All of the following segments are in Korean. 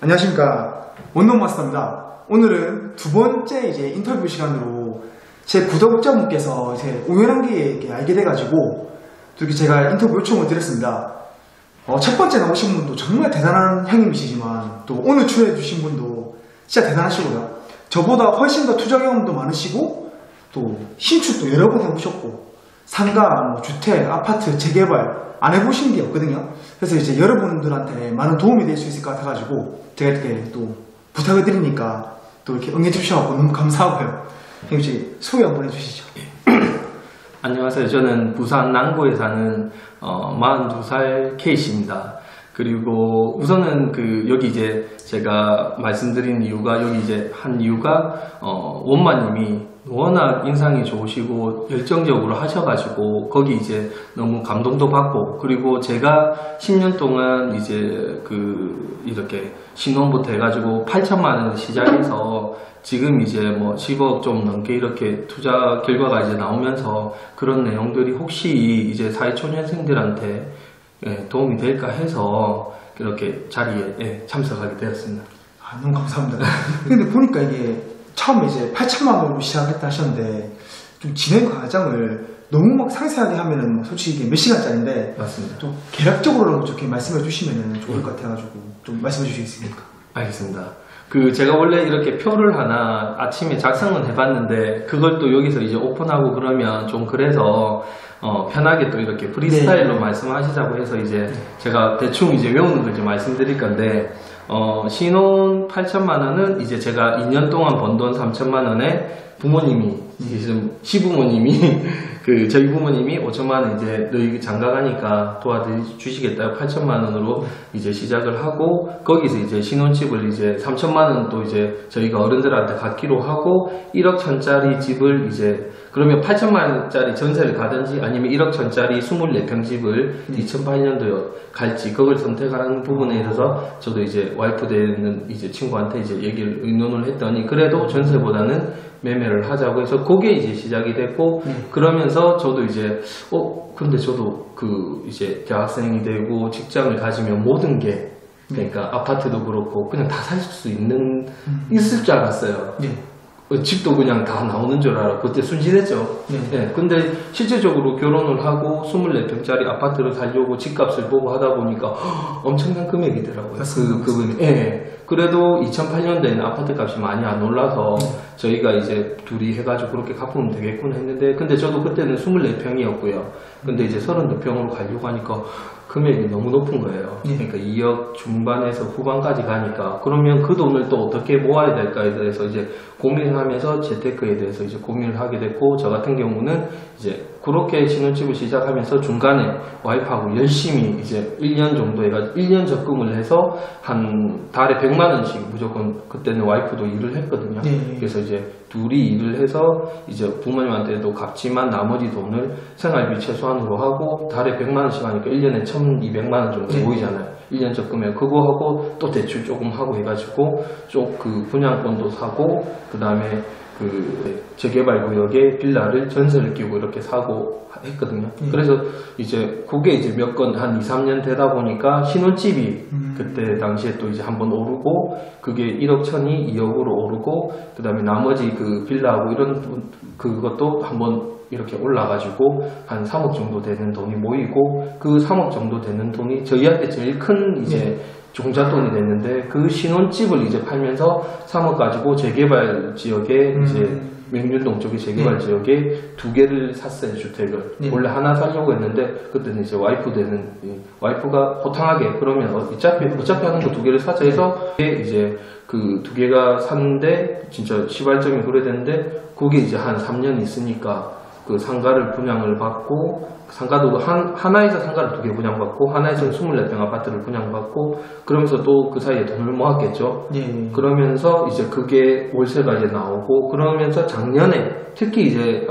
안녕하십니까, 원룸마스터입니다. 오늘은 두 번째 이제 인터뷰 시간으로 제 구독자분께서 이제 우연한게 알게 돼가지고 또 이렇게 제가 인터뷰 요청을 드렸습니다. 첫 번째 나오신 분도 정말 대단한 형님이시지만 또 오늘 출연해주신 분도 진짜 대단하시고요. 저보다 훨씬 더 투자 경험도 많으시고 또 신축도 여러 번 해보셨고 상가, 뭐 주택, 아파트 재개발 안 해보신 게 없거든요. 그래서 이제 여러분들한테 많은 도움이 될 수 있을 것 같아가지고 제가 이렇게 또 부탁을 드리니까 또 이렇게 응해주셔서 너무 감사하고요. 형님 혹시 소개 한번 해주시죠. 안녕하세요. 저는 부산 남구에 사는 42살 K씨입니다. 그리고 우선은 여기 이제 제가 말씀드린 이유가 여기 이제 한 이유가 원마님이 워낙 인상이 좋으시고 열정적으로 하셔가지고 거기 이제 너무 감동도 받고, 그리고 제가 10년 동안 이제 이렇게 신혼부터 해가지고 8천만 원 시작해서 지금 이제 뭐 10억 좀 넘게 이렇게 투자 결과가 이제 나오면서 그런 내용들이 혹시 이제 사회초년생들한테 도움이 될까 해서 이렇게 자리에 참석하게 되었습니다. 너무 감사합니다. 근데 보니까 이게 처음에 이제 8천만 원으로 시작했다 하셨는데 좀 진행 과정을 너무 막 상세하게 하면은 솔직히 이게 몇 시간짜리인데 맞습니다. 좀 개략적으로 이렇게 말씀해 주시면 좋을 것 같아가지고 좀 말씀해 주시겠습니까? 알겠습니다. 제가 원래 이렇게 표를 하나 아침에 작성은 해봤는데 그걸 또 여기서 이제 오픈하고 그러면 좀 그래서 편하게 또 이렇게 프리스타일로 말씀하시자고 해서 이제 제가 대충 이제 외우는 걸 이제 말씀드릴 건데, 신혼 8천만 원은 이제 제가 2년 동안 번 돈 3천만 원에 부모님이, 지금 시부모님이, 저희 부모님이 5천만 원 이제 너희 장가 가니까 도와주시겠다 8천만 원으로 이제 시작을 하고, 거기서 이제 신혼집을 이제 3천만 원 또 이제 저희가 어른들한테 갖기로 하고, 1억 천짜리 집을 이제, 그러면 8천만 원짜리 전세를 가든지 아니면 1억 천짜리 24평 집을 2008년도에 갈지, 그걸 선택하는 부분에 있어서 저도 이제 와이프 되는 이제 친구한테 이제 얘기를 의논을 했더니 그래도 전세보다는 매매를 하자고 해서 그게 이제 시작이 됐고, 그러면서 저도 이제 근데 저도 이제 대학생이 되고 직장을 가지면 모든 게, 그러니까 아파트도 그렇고 그냥 다 살 수 있을 줄 알았어요. 집도 그냥 다 나오는 줄 알았고 그때 순진했죠. 근데 실제적으로 결혼을 하고 24평짜리 아파트를 살려고 집값을 보고 하다 보니까 엄청난 금액이더라고요. 그래도 2008년도에는 아파트 값이 많이 안 올라서 저희가 이제 둘이 해가지고 그렇게 갚으면 되겠구나 했는데, 근데 저도 그때는 24평이었고요. 근데 이제 32평으로 가려고 하니까 금액이 너무 높은 거예요. 그러니까 2억 중반에서 후반까지 가니까 그러면 그 돈을 또 어떻게 모아야 될까에 대해서 이제 고민을 하면서 재테크에 대해서 이제 고민을 하게 됐고, 저 같은 경우는 이제 그렇게 신혼집을 시작하면서 중간에 와이프하고 열심히 이제 1년 정도 해가지고 1년 적금을 해서 한 달에 100만 원씩 무조건, 그때는 와이프도 일을 했거든요. 그래서 이제 둘이 일을 해서 이제 부모님한테도 갚지만 나머지 돈을 생활비 최소한으로 하고 달에 100만 원씩 하니까 1년에 1200만 원 정도 모이잖아요. 1년 적금에 그거 하고 또 대출 조금 하고 해가지고 분양권도 사고, 그 다음에 재개발 구역에 빌라를 전세를 끼고 이렇게 사고 했거든요. 그래서 이제 그게 이제 한 2, 3년 되다 보니까 신혼집이 그때 당시에 또 이제 한번 오르고, 그게 1억 천이 2억으로 오르고, 그 다음에 나머지 빌라하고 그것도 한번 이렇게 올라가지고 한 3억 정도 되는 돈이 모이고, 그 3억 정도 되는 돈이 저희한테 제일 큰 이제 종잣돈이 됐는데, 그 신혼집을 이제 팔면서 3억 가지고 재개발 지역에 이제 명륜동 쪽의 재개발 지역에 2개를 샀어요, 주택을. 원래 하나 사려고 했는데 그때는 이제 와이프가 호탕하게 그러면 어차피 하는 거 2개를 사자 해서 이제 2개가 샀는데 진짜 시발점이 그래 됐는데, 그게 이제 한 3년 있으니까 상가를 분양을 받고, 상가도 하나에서 상가를 2개 분양받고 하나에서는 24평 아파트를 분양받고, 그러면서 또 그 사이에 돈을 모았겠죠. 그러면서 이제 그게 월세가 이제 나오고, 그러면서 작년에 특히 이제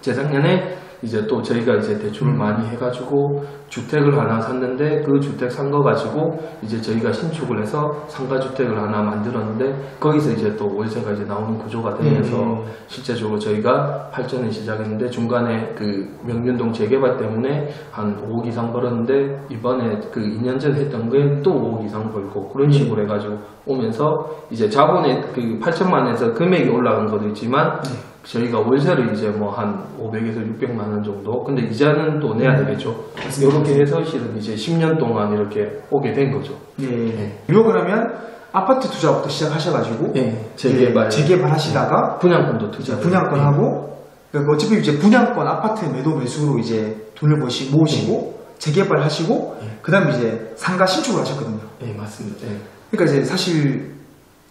재작년에 이제 또 저희가 이제 대출을 많이 해가지고 주택을 하나 샀는데 그 주택 산 거 가지고 이제 저희가 신축을 해서 상가주택을 하나 만들었는데 거기서 이제 또 월세가 이제 나오는 구조가 되면서 실제적으로 저희가 8천에 시작했는데 중간에 그 명륜동 재개발 때문에 한 5억 이상 벌었는데 이번에 그 2년 전에 했던 게 또 5억 이상 벌고 그런 식으로 해가지고 오면서 이제 자본의 그 8천만에서 금액이 올라간 것도 있지만 저희가 월세를 이제 뭐 한 500에서 600만 원 정도. 근데 이자는 또 내야 되겠죠. 이렇게 해서 실은 이제 10년 동안 이렇게 오게 된 거죠. 예. 유혹을 하면 아파트 투자부터 시작하셔가지고 재개발 하시다가 분양권도 투자. 분양권 하고 그러니까 어차피 이제 분양권 아파트 매도 매수로 이제 돈을 모으시고 재개발 하시고 그다음에 이제 상가 신축을 하셨거든요. 네, 맞습니다. 그러니까 이제 사실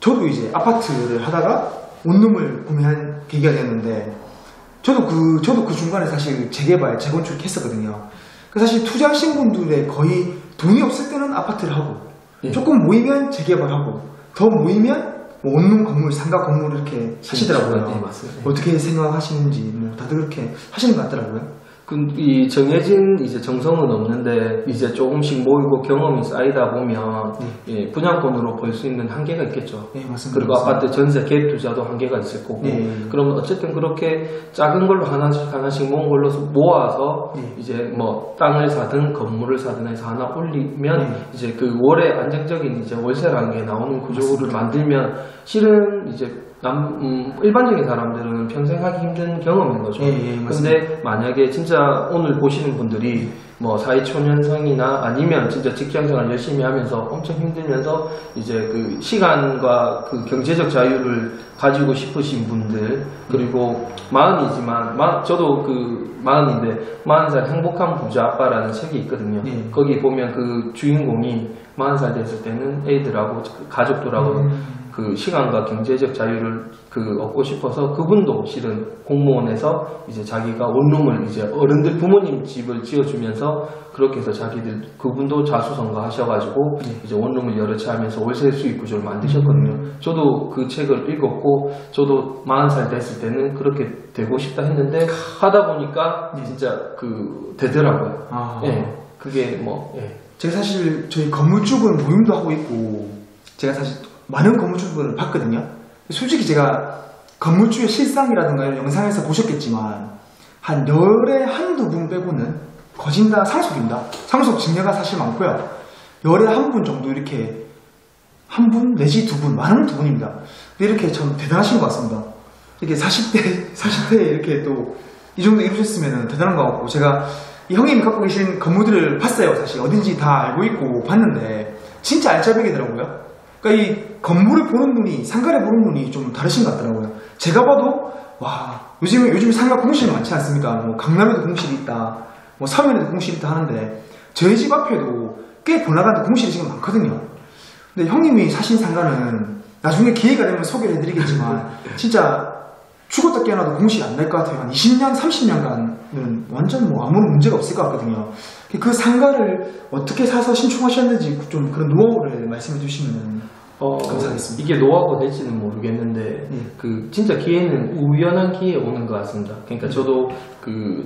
저도 이제 아파트를 하다가 원룸을 구매한 계기가 됐는데 저도 그 중간에 사실 재개발, 재건축 했었거든요. 사실 투자하신 분들의 거의 돈이 없을 때는 아파트를 하고 조금 모이면 재개발하고 더 모이면 뭐 원룸 건물, 상가 건물 이렇게 하시더라고요. 네, 맞습니다. 어떻게 생각하시는지 뭐 다들 그렇게 하시는 것 같더라고요. 이 정해진 이제 정성은 없는데 이제 조금씩 모이고 경험이 쌓이다 보면 분양권으로 벌 수 있는 한계가 있겠죠. 네, 맞습니다. 그리고 맞습니다. 아파트 전세 갭 투자도 한계가 있을 거고. 그러면 어쨌든 그렇게 작은 걸로 하나씩 모은 걸로 모아서 이제 뭐 땅을 사든 건물을 사든 해서 하나 올리면 이제 그 월에 안정적인 이제 월세라는 게 나오는 구조를 만들면 실은 이제 일반적인 사람들은 평생 하기 힘든 경험인 거죠. 근데 만약에 진짜 오늘 보시는 분들이 뭐 사회초년생이나 아니면 진짜 직장생활 열심히 하면서 엄청 힘들면서 이제 그 시간과 그 경제적 자유를 가지고 싶으신 분들 그리고 마흔이지만 저도 그 마흔인데 40살 행복한 부자 아빠라는 책이 있거든요. 거기 보면 그 주인공이 40살 됐을 때는 애들하고 가족들하고 그 시간과 경제적 자유를 얻고 싶어서 그분도 실은 공무원에서 이제 자기가 원룸을 이제 어른들 부모님 집을 지어주면서 그렇게 해서 그분도 자수성가 하셔가지고 이제 원룸을 여러 채 하면서 월세 수익 구조를 만드셨거든요. 저도 그 책을 읽었고 저도 40살 됐을 때는 그렇게 되고 싶다 했는데 하다 보니까 진짜 되더라고요. 그게 제가 사실 저희 건물주분 모임도 하고 있고 제가 사실 많은 건물주분을 봤거든요. 솔직히 제가 건물주의 실상이라든가 이런 영상에서 보셨겠지만 한 열에 한두 분 빼고는 거진 다 상속입니다. 상속 증여가 사실 많고요. 열에 한 분 정도 이렇게 한 분 내지 두 분, 많으면 두 분입니다. 근데 이렇게 참 대단하신 것 같습니다. 이렇게 40대에 이렇게 또 이 정도 이루셨으면 대단한 것 같고 제가 이 형님이 갖고 계신 건물들을 봤어요. 사실 어딘지 다 알고 있고 봤는데 진짜 알짜배기더라고요. 그러니까 이 건물을 보는 눈이 상가를 보는 눈이 좀 다르신 것 같더라고요. 제가 봐도 와 요즘 상가 공실이 많지 않습니까? 뭐 강남에도 공실이 있다, 뭐 서면에도 공실이 있다 하는데 저희 집 앞에도 꽤 번화가도 공실이 지금 많거든요. 근데 형님이 사신 상가는 나중에 기회가 되면 소개를 해드리겠지만 진짜 죽었다 깨어나도 공실이 안 날 것 같아요. 한 20년, 30년간은 완전 뭐 아무런 문제가 없을 것 같거든요. 그 상가를 어떻게 사서 신축하셨는지 좀 그런 노하우를 말씀해 주시면 감사하겠습니다. 이게 노하우가 될지는 모르겠는데 진짜 기회는 우연한 기회에 오는 것 같습니다. 그러니까 저도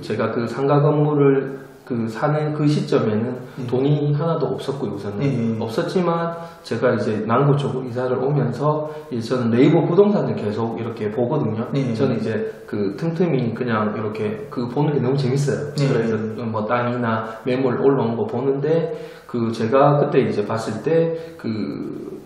제가 그 상가 건물을 사는 그 시점에는 돈이 하나도 없었고요. 우선은 없었지만 제가 이제 남구 쪽으로 이사를 오면서 저는 네이버 부동산을 계속 이렇게 보거든요. 저는 이제 틈틈이 그냥 이렇게 보는 게 너무 재밌어요. 그래서 뭐 땅이나 매물 올라온 거 보는데 제가 그때 이제 봤을 때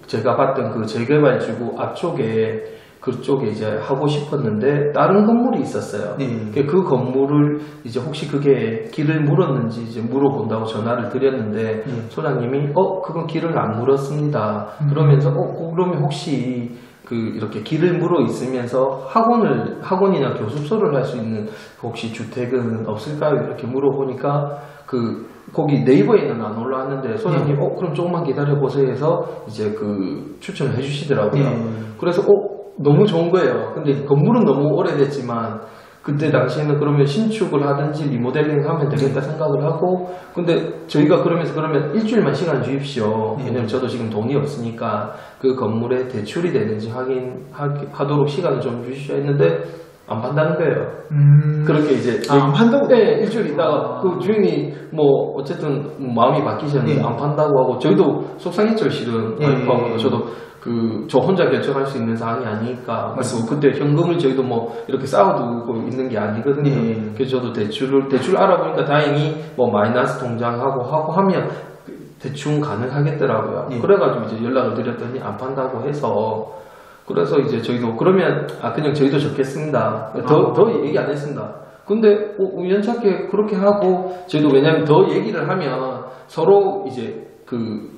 제가 봤던 재개발지구 앞쪽에 그쪽에 이제 하고 싶었는데 다른 건물이 있었어요. 그 건물을 이제 혹시 그게 길을 물었는지 이제 물어본다고 전화를 드렸는데 소장님이 그건 길을 안 물었습니다. 그러면서 그러면 혹시 이렇게 길을 물어 있으면서 학원이나 교습소를 할 수 있는 혹시 주택은 없을까요? 이렇게 물어보니까 거기 네이버에는 안 올라왔는데 소장님 그럼 조금만 기다려 보세요 해서 이제 추천을 해주시더라고요. 그래서 너무 좋은 거예요. 근데 건물은 너무 오래됐지만 그때 당시에는 그러면 신축을 하든지 리모델링 하면 되겠다 생각을 하고 근데 저희가 그러면 일주일만 시간 주십시오. 왜냐면 저도 지금 돈이 없으니까 그 건물에 대출이 되는지 확인하도록 시간을 좀 주십시오 했는데 안 판다는 거예요. 그렇게 이제 안 판다고? 네, 일주일 있다가 그 주인이 뭐 어쨌든 마음이 바뀌셨는데 안 판다고 하고 저희도 속상했죠 실은. 와이프하고도 저도 저 혼자 결정할 수 있는 사항이 아니니까. 그래서 그때 현금을 저희도 뭐 이렇게 쌓아두고 있는 게 아니거든요. 그래서 저도 대출 알아보니까 다행히 뭐 마이너스 통장하고 하면 대충 가능하겠더라고요. 그래가지고 이제 연락을 드렸더니 안 판다고 해서. 그래서 이제 저희도 그러면 그냥 저희도 적겠습니다. 더 얘기 안 했습니다. 근데 우연찮게 그렇게 하고 저희도 왜냐면 더 얘기를 하면 서로 이제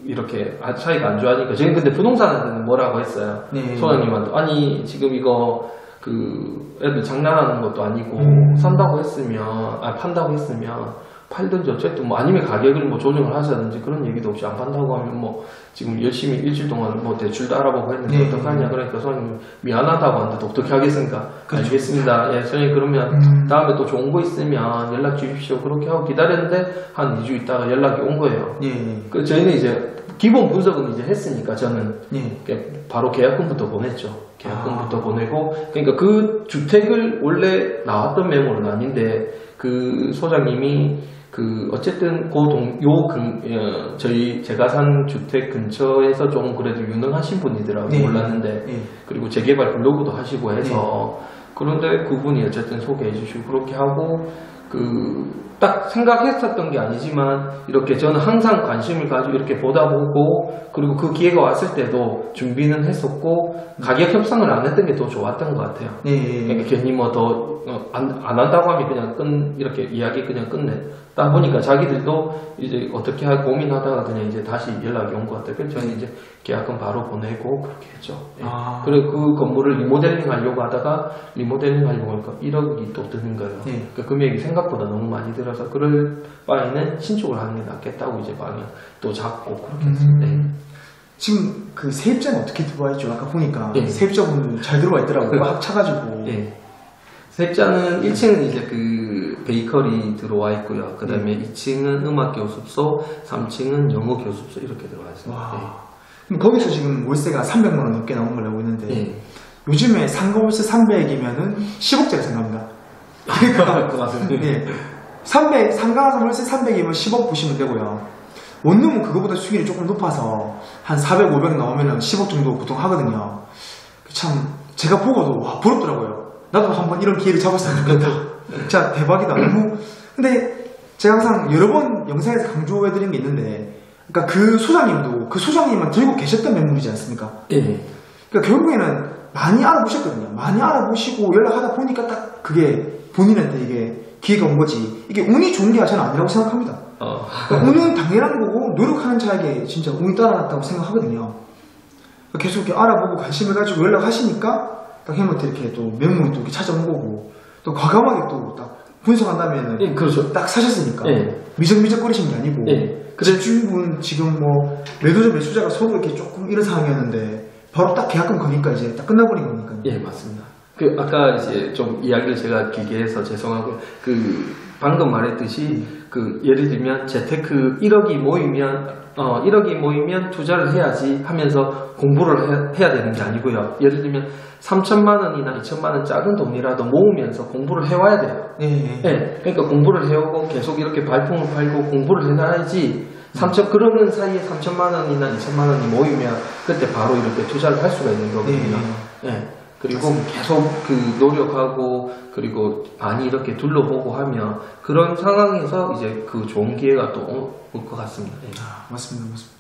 이렇게 사이가 안 좋아하니까 저희는 근데 부동산한테는 뭐라고 했어요. 소장님한테 아니 지금 이거 애들 장난하는 것도 아니고 판다고 했으면 팔든지 어쨌든 뭐 아니면 가격을 뭐 조정을 하자든지 그런 얘기도 없이 안 판다고 하면 뭐 지금 열심히 일주일 동안 뭐 대출도 알아보고 했는데 어떡하냐. 그러니까 선생님 미안하다고 하는데 어떻게 하겠습니까? 알겠습니다. 예, 선생님 그러면 다음에 또 좋은 거 있으면 연락 주십시오. 그렇게 하고 기다렸는데 한 2주 있다가 연락이 온 거예요. 그 저희는 이제 기본 분석은 이제 했으니까 저는 바로 계약금부터 보냈죠. 계약금부터 보내고 그러니까 그 주택을 원래 나왔던 매물은 아닌데 그 소장님이 어쨌든 제가 산 주택 근처에서 좀 그래도 유능하신 분이더라고요. 몰랐는데 그리고 재개발 블로그도 하시고 해서 그런데 그분이 어쨌든 소개해 주시고 그렇게 하고 딱 생각했었던 게 아니지만 이렇게 저는 항상 관심을 가지고 이렇게 보다 보고 그리고 그 기회가 왔을 때도 준비는 했었고 가격 협상을 안 했던 게 더 좋았던 것 같아요. 그러니까 괜히 뭐 더 안 한다고 하면 그냥 이렇게 이야기 그냥 끝냈다 보니까 자기들도 이제 어떻게 할 고민하다가 그냥 이제 다시 연락이 온 것 같아요. 그래서 저는 이제 계약금 바로 보내고 그렇게 했죠. 그리고 그 건물을 리모델링 하려고 하다가 리모델링 하려고 하니까 1억이 또 드는 거예요. 그 금액이 생각보다 너무 많이 들어서 그럴 바에는 신축을 하는 게 낫겠다고 이제 방향 또 잡고 그렇게 했습니다. 지금 그 세입자는 어떻게 들어와 있죠? 아까 보니까 세입자분들 잘 들어와 있더라고요. 꽉 차가지고. 세입자는 1층은 이제 베이커리 들어와 있고요. 그 다음에 2층은 음악교습소, 3층은 영어교습소 이렇게 들어와 있습니다. 그럼 거기서 지금 월세가 300만 원 넘게 나온 걸로 알고 있는데 요즘에 상가월세 300이면은 10억짜리 생각합니다. 그러니까 상가 월세 300이면 10억 보시면 되고요. 원룸은 그거보다 수익이 조금 높아서 한 400, 500 나오면은 10억 정도 보통 하거든요. 참 제가 보고도 부럽더라고요. 나도 한번 이런 기회를 잡았으면 좋겠다. 진짜 대박이다. 근데 제가 항상 여러 번 영상에서 강조해드린 게 있는데, 그러니까 그 소장님도 그 소장님만 들고 계셨던 매물이지 않습니까? 그러니까 결국에는 많이 알아보셨거든요. 많이 알아보시고 연락하다 보니까 딱 그게 본인한테 이게 기회가 온 거지. 이게 운이 좋은 게 저는 아니라고 생각합니다. 그러니까 운은 당연한 거고 노력하는 자에게 진짜 운이 따라왔다고 생각하거든요. 그러니까 계속 이렇게 알아보고 관심을 가지고 연락하시니까 딱 형한테 이렇게 또 매물이 또 이렇게 찾아온 거고 또 과감하게 또 딱 분석한다면은 그렇죠. 딱 사셨으니까 미적미적거리신 게 아니고 집주인분 지금 뭐 매도자 매수자가 서로 이렇게 조금 이런 상황이었는데 바로 딱 계약금 거니까 이제 딱 끝나버린 거니까요. 맞습니다. 아까 이제 좀 이야기를 제가 길게 해서 죄송하고요. 방금 말했듯이 예를 들면 재테크 1억이 모이면 투자를 해야지 하면서 공부를 해야 되는 게 아니고요. 예를 들면 3천만 원이나 2천만 원 작은 돈이라도 모으면서 공부를 해와야 돼요. 그러니까 공부를 해오고 계속 이렇게 발품을 팔고 공부를 해놔야지 그러는 사이에 3천만 원이나 2천만 원이 모이면 그때 바로 이렇게 투자를 할 수가 있는 거거든요. 그리고 계속 노력하고 그리고 많이 이렇게 둘러보고 하면 그런 상황에서 이제 좋은 기회가 또 올 것 같습니다. 맞습니다.